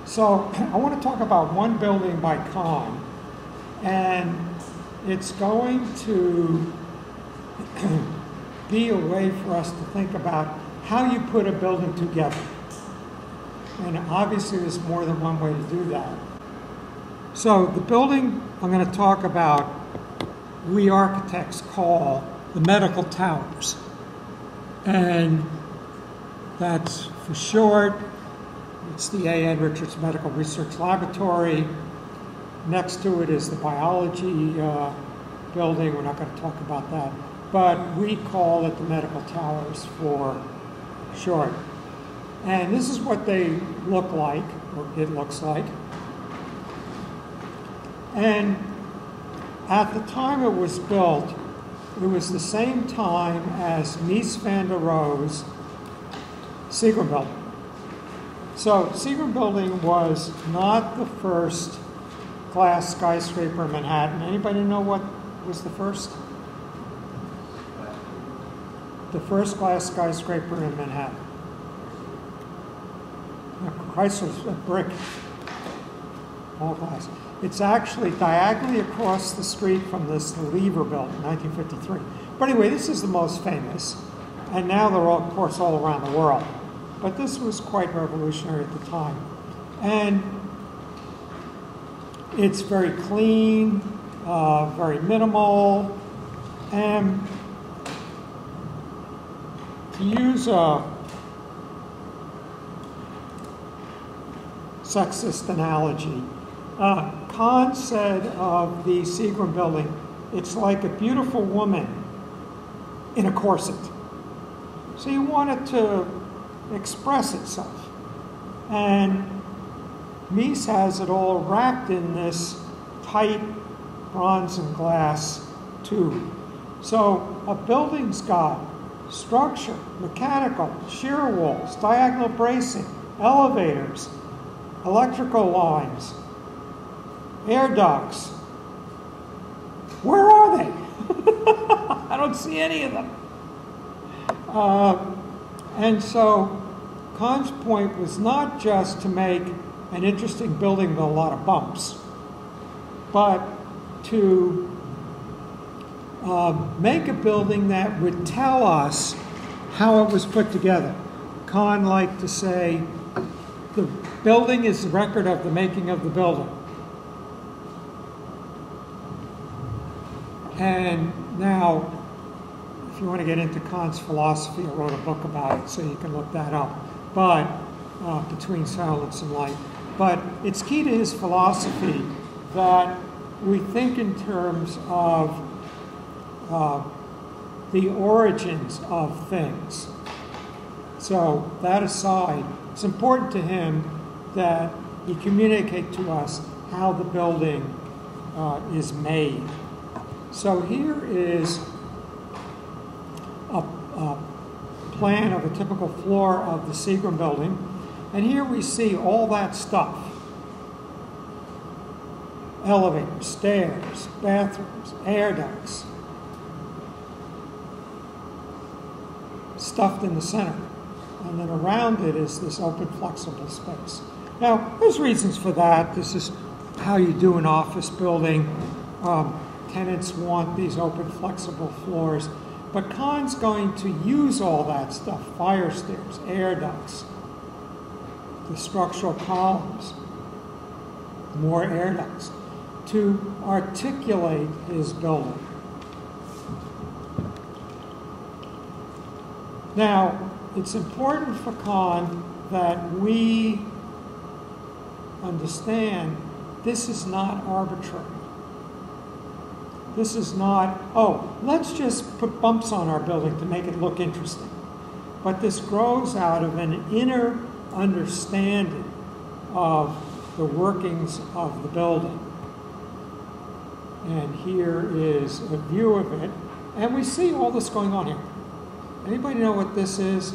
So I want to talk about one building by Kahn, and it's going to be a way for us to think about how you put a building together. And obviously there's more than one way to do that. So the building I'm going to talk about, we architects call the medical towers. And that's for short. It's the A.N. Richards Medical Research Laboratory. Next to it is the biology building. We're not going to talk about that. But we call it the medical towers for short. And this is what they look like, or it looks like. And at the time it was built, it was the same time as Mies van der Rohe's Seagram Building. So Seagram Building was not the first glass skyscraper in Manhattan. Anybody know what was the first? The first glass skyscraper in Manhattan. Chrysler's a brick, all glass. It's actually diagonally across the street from this Lever Building, 1953. But anyway, this is the most famous. And now they're all, of course, all around the world. But this was quite revolutionary at the time. And it's very clean, very minimal. And to use a sexist analogy, Kahn said of the Seagram Building, it's like a beautiful woman in a corset. So you want it to express itself. And Mies has it all wrapped in this tight bronze and glass tube. So a building's got structure, mechanical, shear walls, diagonal bracing, elevators, electrical lines, air ducts. Where are they? I don't see any of them. And so Kahn's point was not just to make an interesting building with a lot of bumps, but to make a building that would tell us how it was put together. Kahn liked to say, the building is the record of the making of the building. And now, if you want to get into Kahn's philosophy, I wrote a book about it, so you can look that up. But Between Silence and Light. But it's key to his philosophy that we think in terms of the origins of things. So that aside, it's important to him that he communicate to us how the building is made. So here is a plan of a typical floor of the Seagram Building. And here we see all that stuff. Elevators, stairs, bathrooms, air ducts. Stuffed in the center. And then around it is this open, flexible space. Now, there's reasons for that. This is how you do an office building. Tenants want these open, flexible floors. But Kahn's going to use all that stuff, fire stairs, air ducts, the structural columns, more air ducts, to articulate his building. Now, it's important for Kahn that we understand this is not arbitrary. This is not, oh, let's just put bumps on our building to make it look interesting. But this grows out of an inner understanding of the workings of the building. And here is a view of it. And we see all this going on here. Anybody know what this is?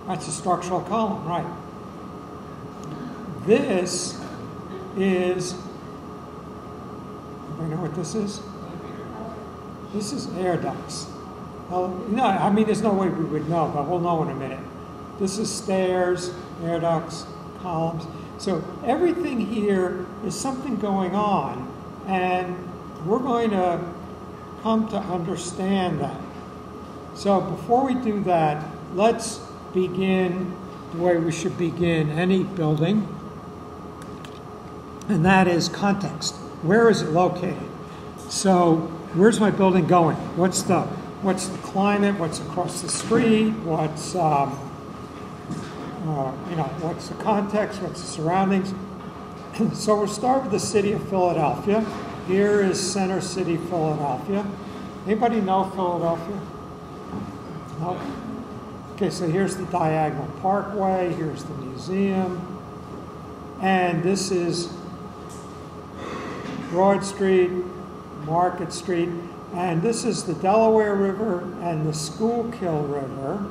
That's a structural column, right. This is, anybody know what this is? This is air ducts. Well, no, I mean, there's no way we would know, but we'll know in a minute. This is stairs, air ducts, columns. So everything here is something going on, and we're going to come to understand that. So before we do that, let's begin the way we should begin any building, and that is context. Where is it located? So where's my building going? What's the climate? What's across the street? What's what's the context? What's the surroundings? So we'll start with the city of Philadelphia. Here is Center City, Philadelphia. Anybody know Philadelphia? No? Okay, so here's the Diagonal Parkway. Here's the museum. And this is Broad Street, Market Street. And this is the Delaware River and the Schuylkill River.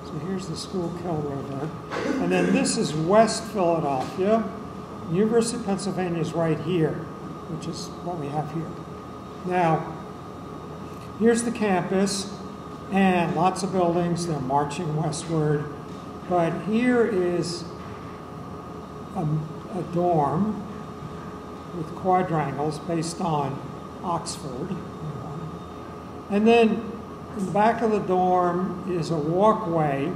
So here's the Schuylkill River. And then this is West Philadelphia. University of Pennsylvania is right here, which is what we have here. Now, here's the campus, and lots of buildings. They're marching westward. But here is a dorm with quadrangles based on Oxford. And then in the back of the dorm is a walkway,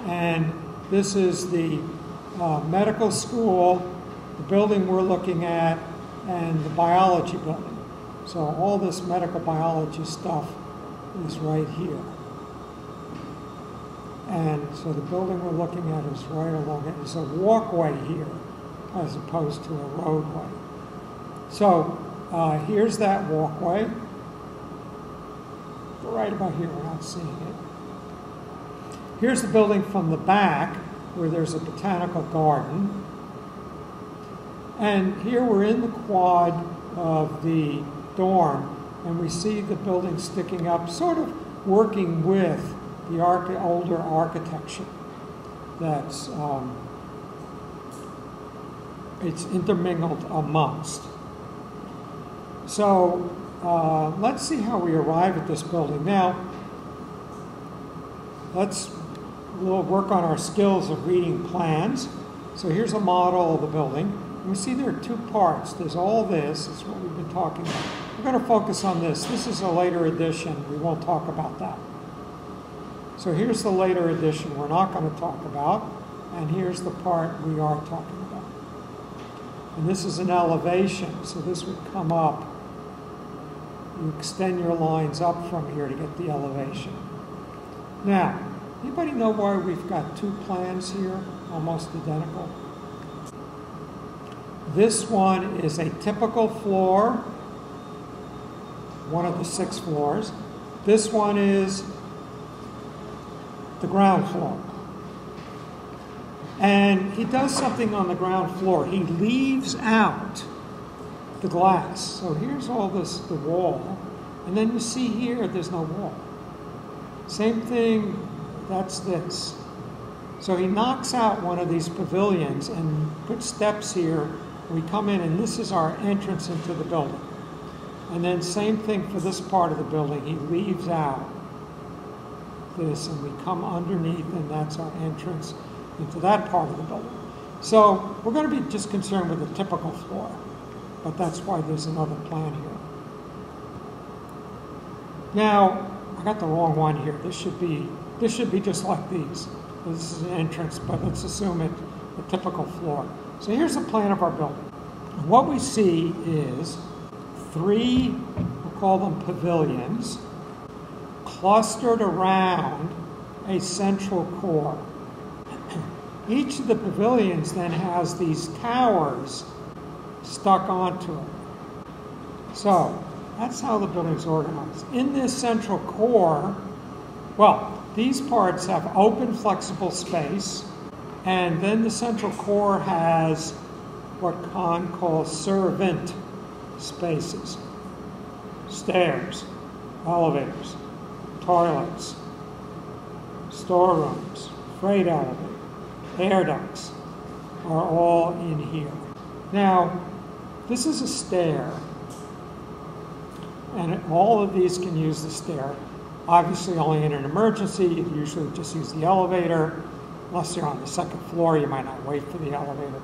and this is the medical school, the building we're looking at, and the biology building. So all this medical biology stuff is right here. And so the building we're looking at is right along it. There's a walkway here as opposed to a roadway. So here's that walkway. Right about here, we're not seeing it. Here's the building from the back where there's a botanical garden. And here we're in the quad of the dorm, and we see the building sticking up, sort of working with the older architecture that's it's intermingled amongst. So let's see how we arrive at this building. Now, we'll work on our skills of reading plans. So here's a model of the building. We see there are two parts. There's all this. It's what we've been talking about. We're going to focus on this. This is a later edition. We won't talk about that. So here's the later edition we're not going to talk about. And here's the part we are talking about. And this is an elevation. So this would come up. You extend your lines up from here to get the elevation. Now, anybody know why we've got two plans here, almost identical? This one is a typical floor, one of the 6 floors. This one is the ground floor. And he does something on the ground floor. He leaves out the glass. So here's all this, the wall. And then you see here, there's no wall. Same thing, that's this. So he knocks out one of these pavilions and puts steps here. We come in, and this is our entrance into the building. And then same thing for this part of the building. He leaves out this, and we come underneath, and that's our entrance into that part of the building. So we're going to be just concerned with the typical floor, but that's why there's another plan here. Now, I got the wrong one here. This should be just like these. This is an entrance, but let's assume it's a typical floor. So here's a plan of our building. And what we see is 3, we'll call them pavilions, clustered around a central core. Each of the pavilions then has these towers stuck onto it. So that's how the building's organized. In this central core, well, these parts have open, flexible space, and then the central core has what Kahn calls servant spaces. Stairs, elevators, toilets, storerooms, freight elevators, air ducts are all in here. Now, this is a stair. And all of these can use the stair. Obviously, only in an emergency, you usually just use the elevator. Unless you're on the second floor, you might not wait for the elevator.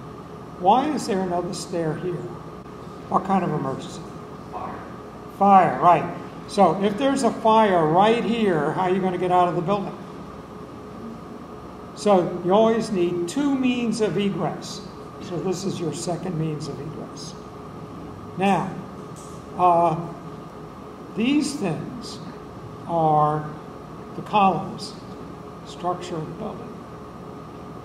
Why is there another stair here? What kind of emergency? Fire. Fire, right. So if there's a fire right here, how are you going to get out of the building? So you always need two means of egress. So this is your second means of egress. Now, these things are the columns, structure of the building.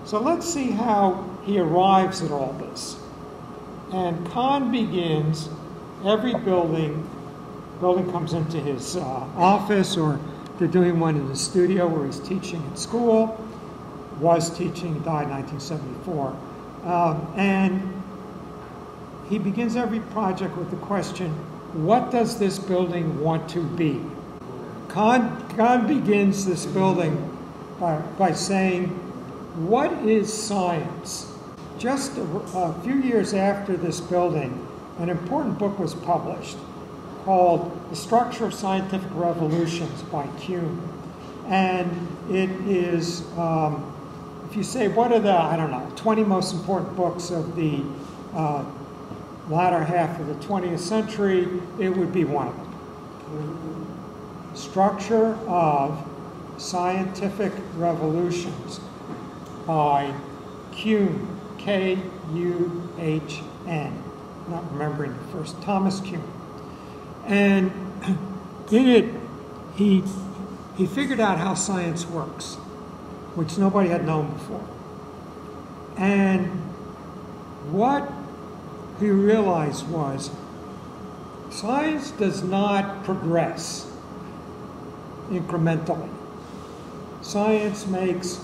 So let's see how he arrives at all this. And Kahn begins every building comes into his office, or they're doing one in the studio where he's teaching at school, was teaching, died in 1974. And he begins every project with the question, what does this building want to be? Kahn begins this building by saying, what is science? Just a few years after this building, an important book was published called The Structure of Scientific Revolutions by Kuhn. And it is, if you say, what are the, 20 most important books of the latter half of the 20th century, it would be one of them. Structure of Scientific Revolutions by Kuhn, Kuhn, not remembering the first, Thomas Kuhn. And in it, he figured out how science works, which nobody had known before. And what he realized was science does not progress incrementally. Science makes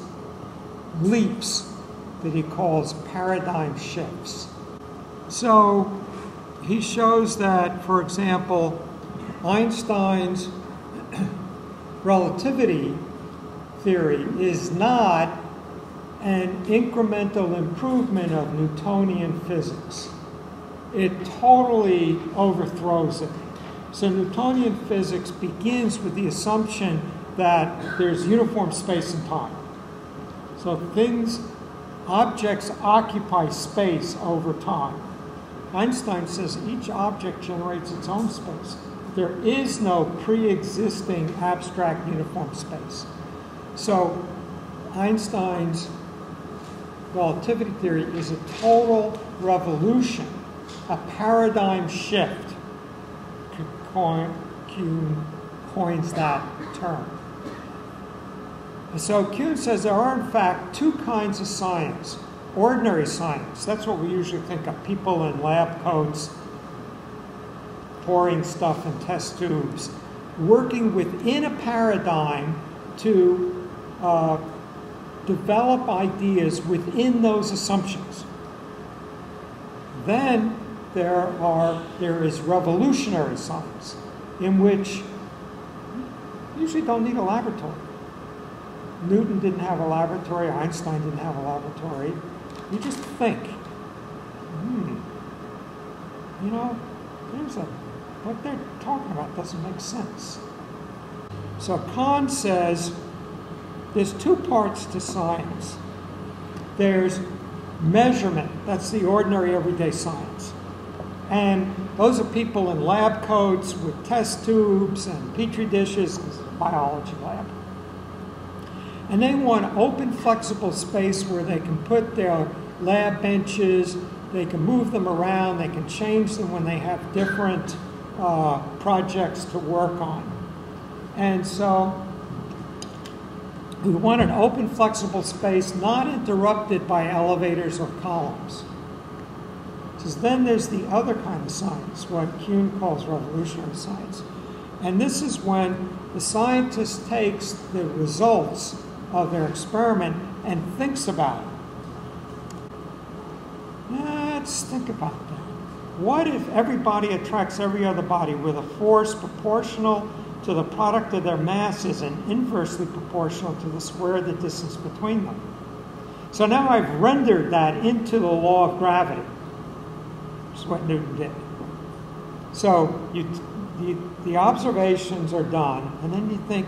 leaps that he calls paradigm shifts. So he shows that, for example, Einstein's relativity theory is not an incremental improvement of Newtonian physics. It totally overthrows it. So Newtonian physics begins with the assumption that there's uniform space and time. So objects occupy space over time. Einstein says each object generates its own space. There is no pre-existing abstract uniform space. So Einstein's relativity theory is a total revolution, a paradigm shift. Kuhn coins that term. And so Kuhn says there are, in fact, two kinds of science. Ordinary science, that's what we usually think of, people in lab coats pouring stuff in test tubes, working within a paradigm to develop ideas within those assumptions. Then there is revolutionary science, in which you usually don't need a laboratory. Newton didn't have a laboratory, Einstein didn't have a laboratory. You just think, what they're talking about doesn't make sense. So Kahn says there's two parts to science. There's measurement, that's the ordinary everyday science. And those are people in lab coats with test tubes and petri dishes, because it's a biology lab. And they want open, flexible space where they can put their lab benches, they can move them around, they can change them when they have different projects to work on. And so we want an open, flexible space not interrupted by elevators or columns. So then there's the other kind of science, what Kuhn calls revolutionary science. And this is when the scientist takes the results of their experiment and thinks about it. Let's think about that. What if everybody attracts every other body with a force proportional to the product of their masses and inversely proportional to the square of the distance between them? So now I've rendered that into the law of gravity, which is what Newton did. So the observations are done, and then you think,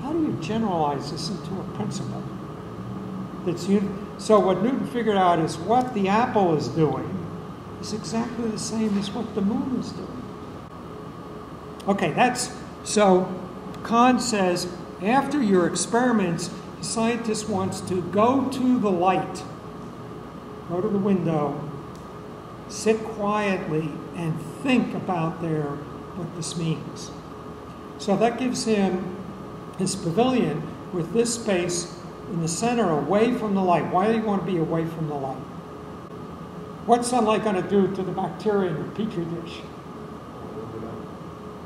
how do you generalize this into a principle? So what Newton figured out is what the apple is doing is exactly the same as what the moon is doing. Okay, so Kahn says, after your experiments, the scientist wants to go to the light, go to the window, sit quietly, and think about what this means. So that gives him his pavilion with this space in the center away from the light. Why do you want to be away from the light? What's sunlight going to do to the bacteria in your petri dish?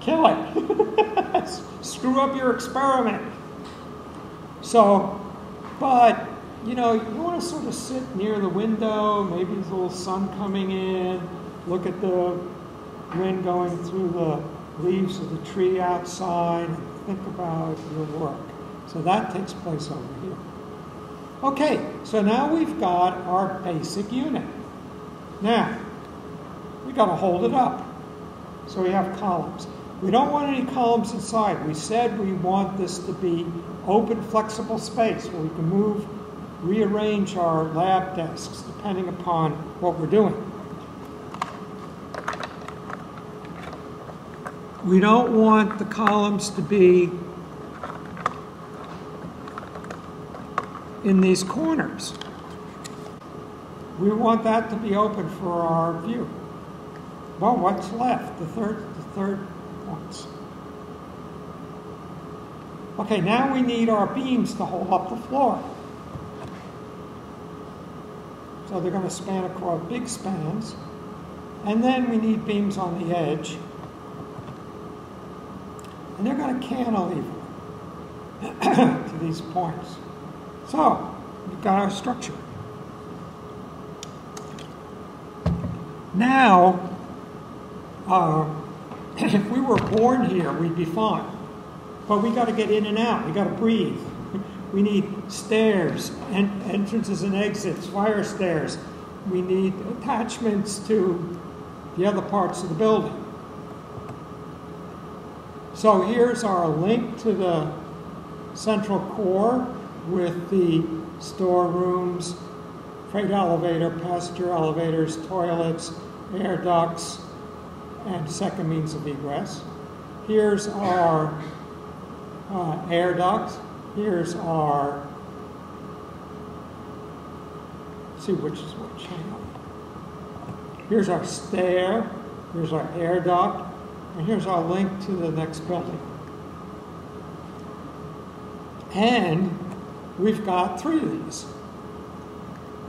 Kill it. Screw up your experiment. So, but, you want to sort of sit near the window, maybe there's a little sun coming in, look at the wind going through the leaves of the tree outside, and think about your work. So that takes place over here. Okay, so now we've got our basic unit. Now, we've got to hold it up. So we have columns. We don't want any columns inside. We said we want this to be open, flexible space where we can rearrange our lab desks depending upon what we're doing. We don't want the columns to be in these corners. We want that to be open for our view. Well, what's left? The third points. Okay, now we need our beams to hold up the floor. So they're going to span across big spans. And then we need beams on the edge. And they're going to cantilever to these points. So, we've got our structure. Now, if we were born here, we'd be fine. But we got to get in and out. We got to breathe. We need stairs, entrances and exits, fire stairs. We need attachments to the other parts of the building. So here's our link to the central core with the storerooms, freight elevator, passenger elevators, toilets, air ducts, and second means of egress. Here's our air duct. Here's our, let's see which is which, hang on. Here's our stair, here's our air duct, and here's our link to the next building. And we've got 3 of these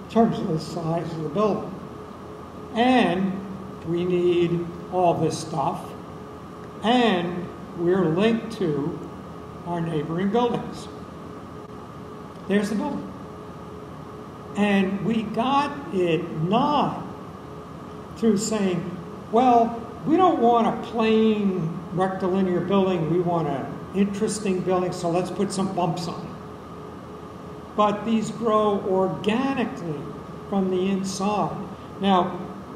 in terms of the size of the building. And we need all this stuff, and we're linked to our neighboring buildings. There's the building. And we got it not through saying, well, we don't want a plain rectilinear building, we want an interesting building, so let's put some bumps on it. But these grow organically from the inside. Now,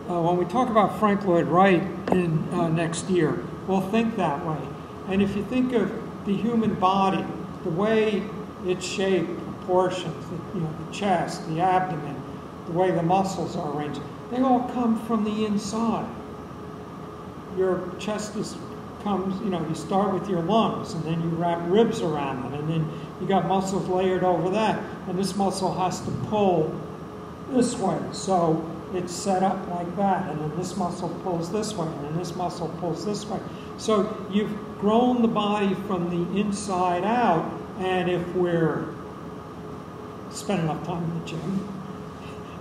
when we talk about Frank Lloyd Wright in next year, we'll think that way. And if you think of the human body, the way it's shaped, proportions, the chest, the abdomen, the way the muscles are arranged, they all come from the inside. Your chest comes, you start with your lungs, and then you wrap ribs around them, and then you got muscles layered over that, and this muscle has to pull this way, so it's set up like that, and then this muscle pulls this way, and then this muscle pulls this way. So you've grown the body from the inside out, and if we're spending enough time in the gym,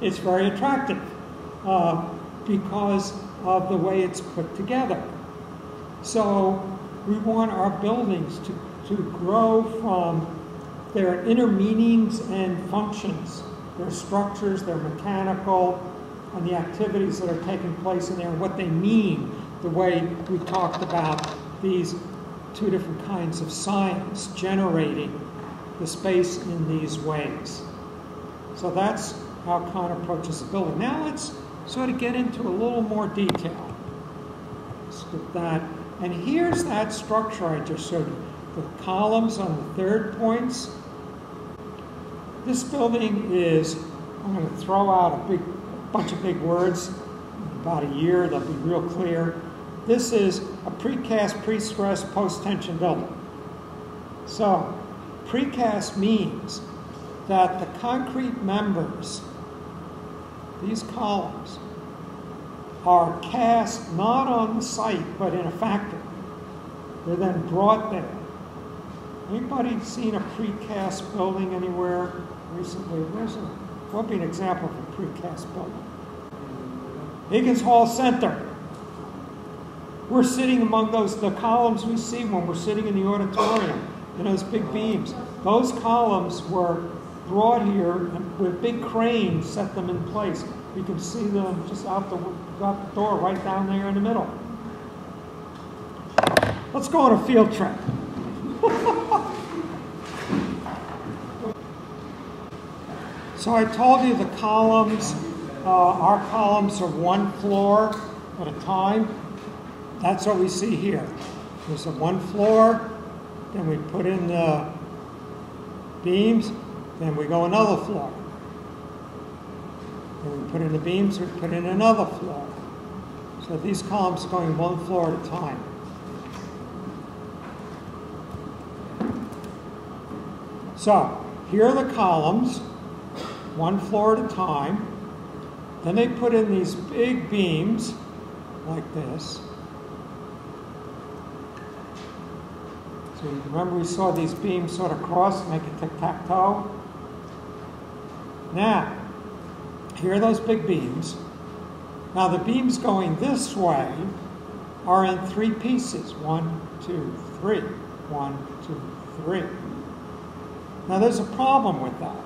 it's very attractive because of the way it's put together. So we want our buildings to grow from their inner meanings and functions, their structures, their mechanical, and the activities that are taking place in there, and what they mean, the way we talked about these 2 different kinds of science generating the space in these ways. So that's how Kahn approaches the building. Now let's sort of get into a little more detail. Let's get that And here's that structure I just showed you. The columns on the third points. This building is, I'm going to throw out a bunch of big words. In about a year, they'll be real clear. This is a precast, pre-stressed, post-tension building. So, precast means that the concrete members, these columns, are cast not on the site, but in a factory. They're then brought there. Anybody seen a precast building anywhere recently? What would be an example of a precast building? Higgins Hall Center. We're sitting among the columns we see when we're sitting in the auditorium, and those big beams. Those columns were brought here and with big cranes, set them in place. You can see them just out the door right down there in the middle. Let's go on a field trip. So I told you the columns, our columns are one floor at a time. That's what we see here. There's a one floor, then we put in the beams, then we go another floor. Then we put in the beams, we put in another floor. So these columns are going one floor at a time. So here are the columns, one floor at a time. Then they put in these big beams like this. So you remember we saw these beams sort of cross, make a tic-tac-toe. Now, here are those big beams. Now the beams going this way are in three pieces. 1, 2, 3. 1, 2, 3. Now there's a problem with that.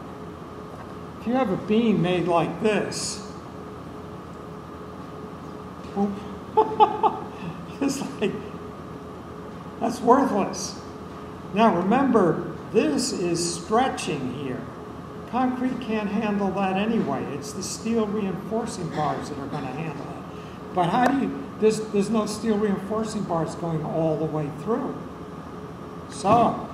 If you have a beam made like this, it's like, that's worthless. Now remember, this is stretching here. Concrete can't handle that anyway. It's the steel reinforcing bars that are going to handle it. But how do you, there's no steel reinforcing bars going all the way through. So,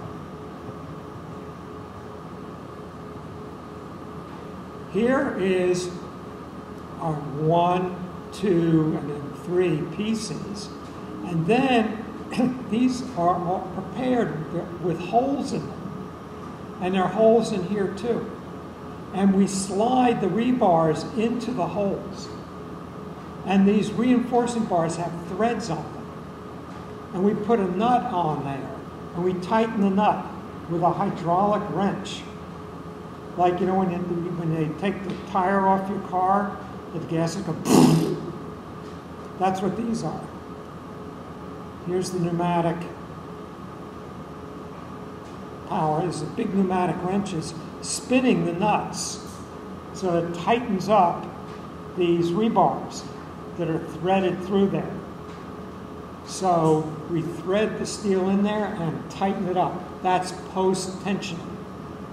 here is our 1, 2, and then 3 pieces. And then these are all prepared with holes in them. And there are holes in here too. And we slide the rebars into the holes. And these reinforcing bars have threads on them. And we put a nut on there. And we tighten the nut with a hydraulic wrench. Like, you know, when they take the tire off your car, the gas is going, that's what these are. Here's the pneumatic power. There's a big pneumatic wrenches spinning the nuts so it tightens up these rebars that are threaded through there. So we thread the steel in there and tighten it up. That's post-tension.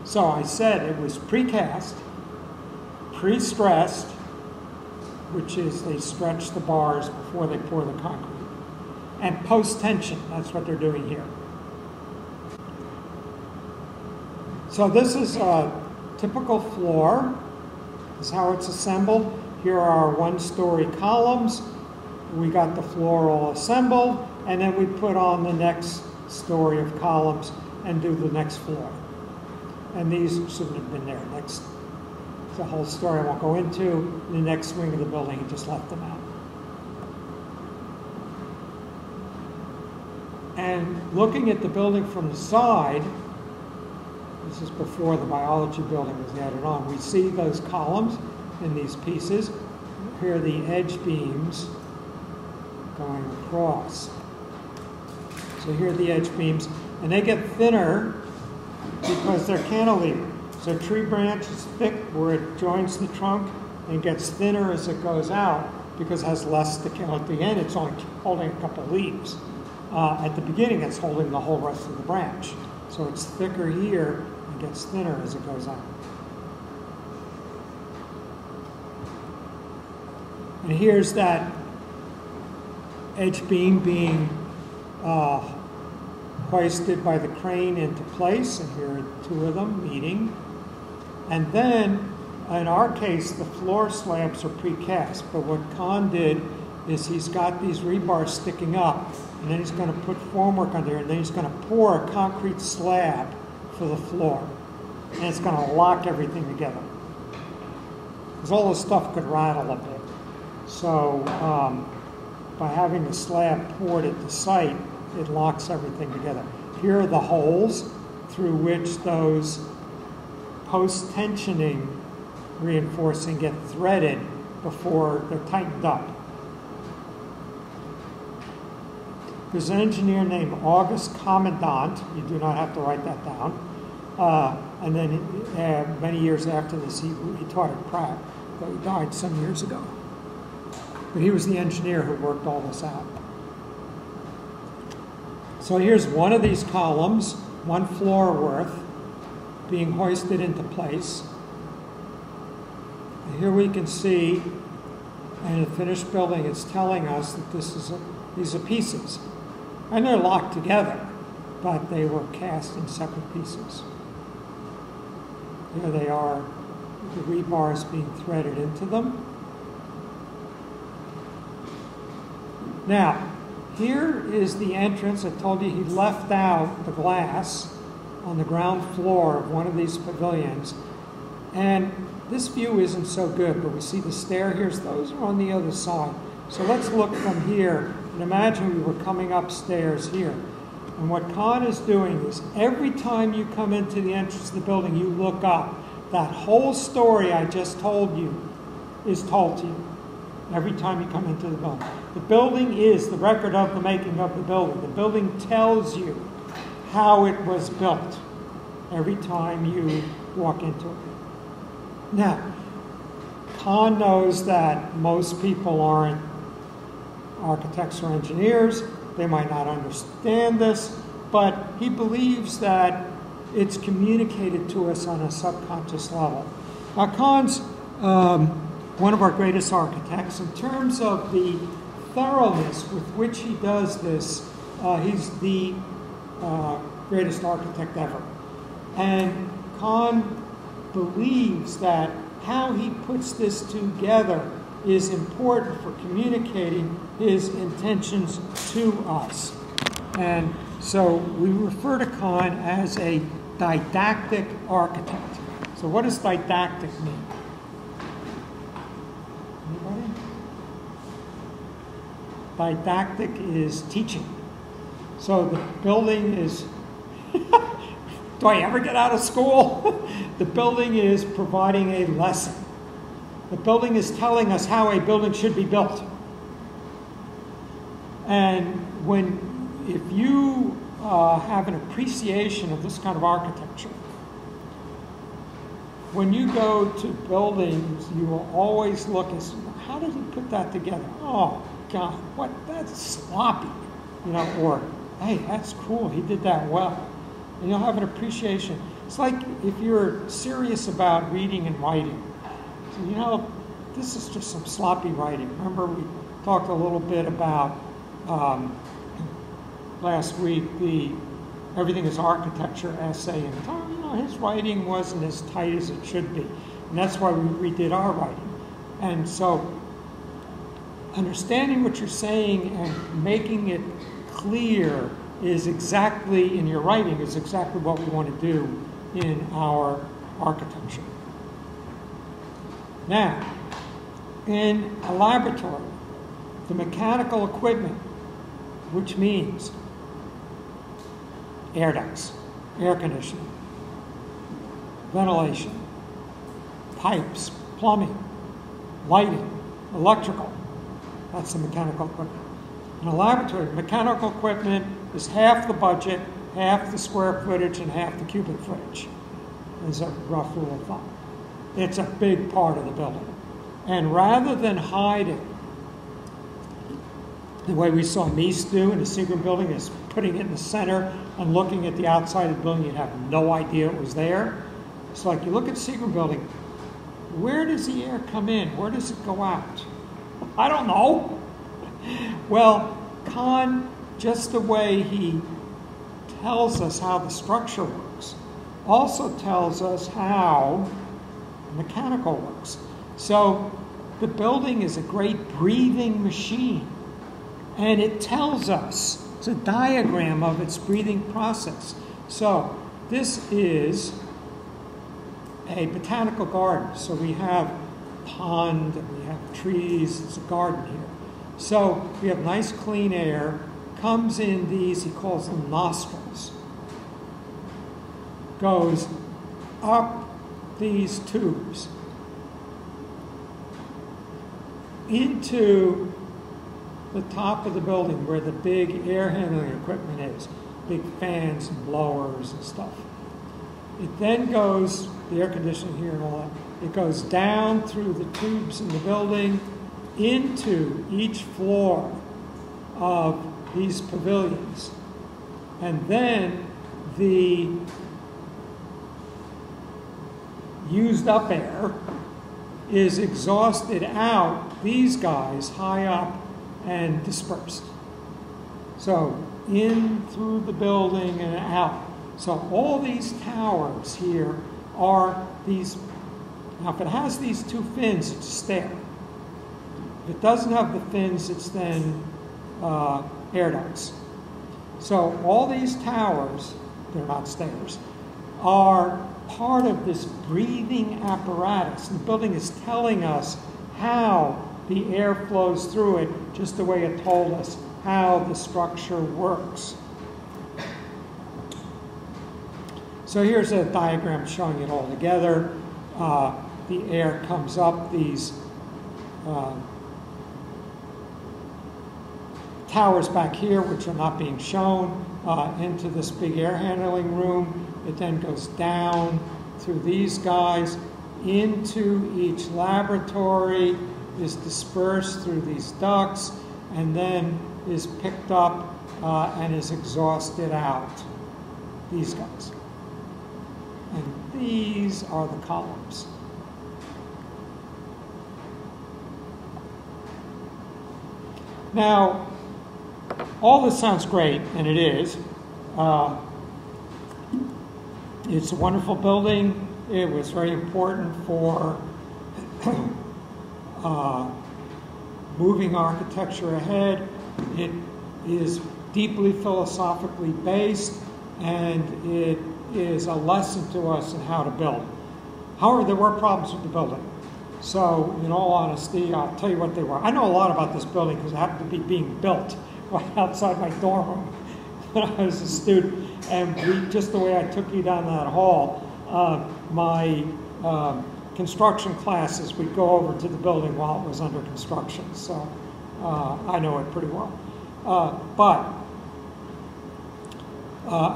So I said it was precast, pre-stressed, which is they stretch the bars before they pour the concrete, and post-tension. That's what they're doing here. So this is a typical floor. This is how it's assembled. Here are our one-story columns. We got the floor all assembled, and then we put on the next story of columns and do the next floor. And these shouldn't have been there. Next, the whole story I won't go into. The next wing of the building, he just left them out. And looking at the building from the side, this is before the biology building was added on, we see those columns in these pieces. Here are the edge beams going across. So here are the edge beams, and they get thinner because they're cantilevered. So tree branch is thick where it joins the trunk and gets thinner as it goes out because it has less to kill. At the end, it's only holding a couple leaves. At the beginning, it's holding the whole rest of the branch. So it's thicker here and gets thinner as it goes out. And here's that edge beam being hoisted by the crane into place, and here are two of them meeting. And then, in our case, the floor slabs are precast, but what Kahn did is he's got these rebars sticking up, and then he's going to put formwork under it, and then he's going to pour a concrete slab for the floor, and it's going to lock everything together. Because all this stuff could rattle a bit. So by having the slab poured at the site, it locks everything together. Here are the holes through which those post-tensioning reinforcing get threaded before they're tightened up. There's an engineer named August Komendant. You do not have to write that down. And then many years after this, he taught at Pratt, though he died some years ago. But he was the engineer who worked all this out. So here's one of these columns, one floor worth, being hoisted into place. And here we can see, in a finished building, it's telling us that these are pieces. And they're locked together, but they were cast in separate pieces. Here they are, the rebars being threaded into them. Now, here is the entrance. I told you he left out the glass on the ground floor of one of these pavilions. And this view isn't so good, but we see the stair here. Those are on the other side. So let's look from here and imagine we were coming upstairs here. And what Kahn is doing is every time you come into the entrance of the building, you look up. That whole story I just told you is told to you every time you come into the building. The building is the record of the making of the building. The building tells you how it was built every time you walk into it. Now, Kahn knows that most people aren't architects or engineers. They might not understand this, but he believes that it's communicated to us on a subconscious level. Now, Kahn's one of our greatest architects. In terms of the thoroughness with which he does this, he's the greatest architect ever. And Kahn believes that how he puts this together is important for communicating his intentions to us. And so we refer to Kahn as a didactic architect. So what does didactic mean? Anybody? Didactic is teaching. So the building is, do I ever get out of school? The building is providing a lesson. The building is telling us how a building should be built. And if you have an appreciation of this kind of architecture, when you go to buildings, you will always look and say, how did he put that together? Oh, God, that's sloppy. Or, hey, that's cool, he did that well. And you'll have an appreciation. It's like if you're serious about reading and writing. So, this is just some sloppy writing. Remember, we talked a little bit about last week the Everything is Architecture essay, and his writing wasn't as tight as it should be. And that's why we redid our writing. And so understanding what you're saying and making it clear is exactly, in your writing, is exactly what we want to do in our architecture. Now, in a laboratory, the mechanical equipment, which means air ducts, air conditioning, ventilation, pipes, plumbing, lighting, electrical, that's the mechanical equipment. In a laboratory, mechanical equipment is half the budget, half the square footage, and half the cubic footage, is a rough rule of thumb. It's a big part of the building. And rather than hide it, the way we saw Mies do in the Seagram building is putting it in the center and looking at the outside of the building, you'd have no idea it was there. It's like you look at the Seagram building, where does the air come in? Where does it go out? I don't know. Well, Kahn just the way he tells us how the structure works, also tells us how mechanical works. So the building is a great breathing machine, and it tells us, it's a diagram of its breathing process. So this is a botanical garden. So we have a pond, and we have trees, it's a garden here. So we have nice clean air, comes in these, he calls them nostrils, goes up these tubes into the top of the building where the big air handling equipment is, big fans and blowers and stuff. It then goes, the air conditioning here and all that, it goes down through the tubes in the building into each floor of these pavilions. And then the used up air is exhausted out, these guys high up, and dispersed. So in through the building and out. So all these towers here are these, now if it has these two fins, it's a stair. If it doesn't have the fins, it's then air ducts. So all these towers, they're not stairs, are part of this breathing apparatus. And the building is telling us how the air flows through it, just the way it told us how the structure works. So here's a diagram showing it all together. The air comes up these towers back here, which are not being shown, into this big air handling room. It then goes down through these guys into each laboratory, is dispersed through these ducts, and then is picked up and is exhausted out. These guys. And these are the columns. Now, all this sounds great, and it is. It's a wonderful building. It was very important for moving architecture ahead. It is deeply philosophically based, and it is a lesson to us in how to build. However, there were problems with the building. So, in all honesty, I'll tell you what they were. I know a lot about this building because it happened to be being built right outside my dorm room when I was a student. And just the way I took you down that hall, my construction classes, we'd go over to the building while it was under construction. So I know it pretty well.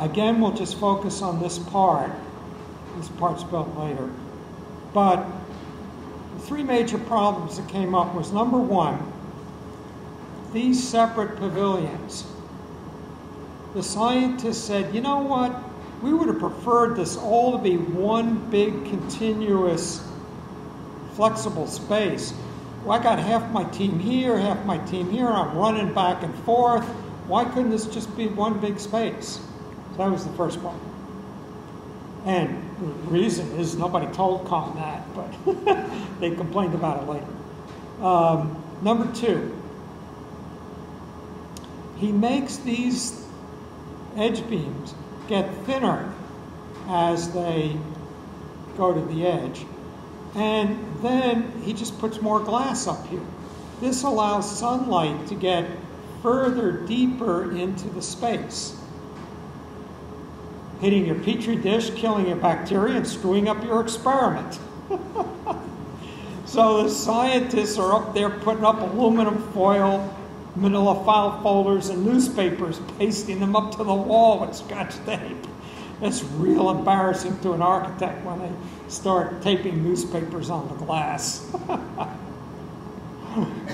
Again, we'll just focus on this part. This part's built later. But the three major problems that came up was, number one, these separate pavilions. The scientists said, you know what? We would have preferred this all to be one big, continuous, flexible space. Well, I got half my team here, half my team here, and I'm running back and forth. Why couldn't this just be one big space? So that was the first problem. And the reason is nobody told Kahn that, but they complained about it later. Number two, he makes these edge beams get thinner as they go to the edge. And then he just puts more glass up here. This allows sunlight to get further deeper into the space, hitting your petri dish, killing your bacteria, and screwing up your experiment. So the scientists are up there putting up aluminum foil, manila file folders, and newspapers, pasting them up to the wall with Scotch tape. It's real embarrassing to an architect when they start taping newspapers on the glass.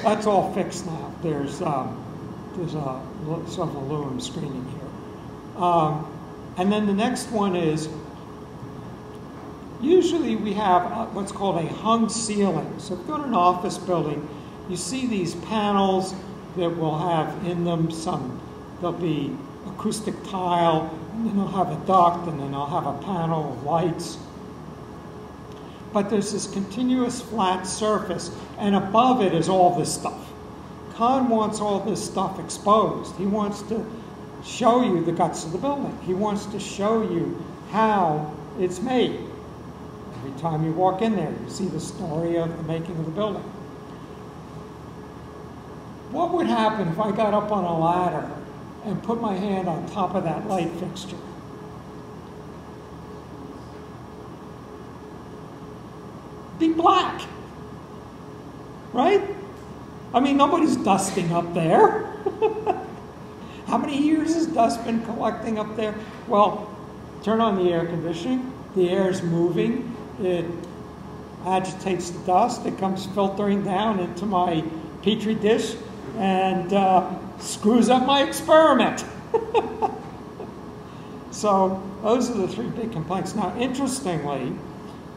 That's all fixed now. There's a sort of aluminum screening here. And then the next one is, usually we have what's called a hung ceiling. So if you go to an office building, you see these panels that will have in them some there'll be acoustic tile, and then I'll have a duct, and then I'll have a panel of lights. But there's this continuous flat surface, and above it is all this stuff. Kahn wants all this stuff exposed. He wants to show you the guts of the building. He wants to show you how it's made. Every time you walk in there, you see the story of the making of the building. What would happen if I got up on a ladder and put my hand on top of that light fixture? Be black, right? I mean, nobody's dusting up there. How many years has dust been collecting up there? Well, turn on the air conditioning. The air is moving. It agitates the dust. It comes filtering down into my Petri dish and screws up my experiment. So those are the three big complaints. Now, interestingly,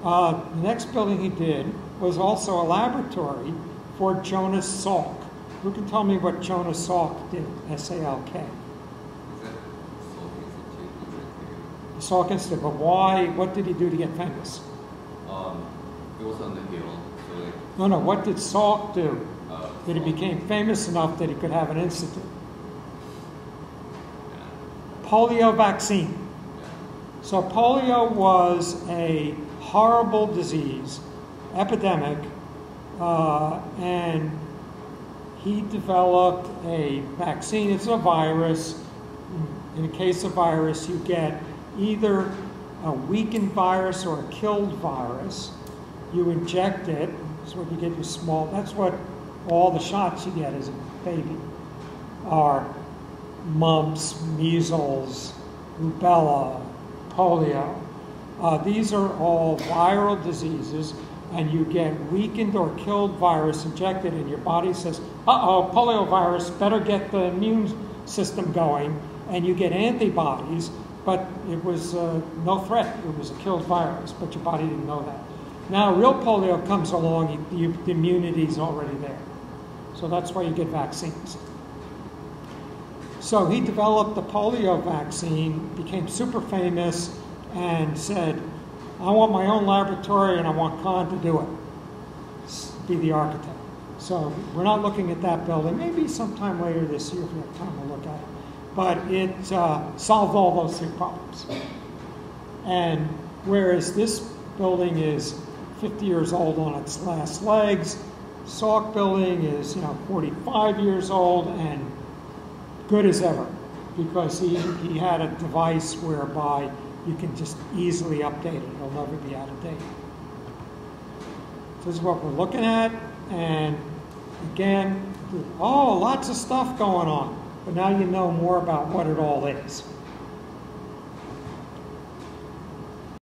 the next building he did was also a laboratory for Jonas Salk. Who can tell me what Jonas Salk did? S-A-L-K. Is that Salk Institute? The Salk Institute. But why? What did he do to get famous? It was on the hill. So like, No. What did Salk do that he became famous enough that he could have an institute? yeah. Polio vaccine. Yeah. So polio was a horrible disease, epidemic, and he developed a vaccine. It's a virus. In a case of virus, you get either a weakened virus or a killed virus. You inject it. That's what you get your small. That's what all the shots you get as a baby are: mumps, measles, rubella, polio. These are all viral diseases, and you get weakened or killed virus injected, and your body says, uh-oh, polio virus, better get the immune system going, and you get antibodies, but it was no threat. It was a killed virus, but your body didn't know that. Now, real polio comes along, the immunity's already there. So that's why you get vaccines. So he developed the polio vaccine, became super famous, and said, I want my own laboratory and I want Kahn to do it, be the architect. So we're not looking at that building. Maybe sometime later this year if we have time to look at it. But it solved all those three problems. And whereas this building is 50 years old on its last legs, Salk building is 45 years old and good as ever, because he had a device whereby you can just easily update it. It'll never be out of date. This is what we're looking at, and again, lots of stuff going on, but now you know more about what it all is.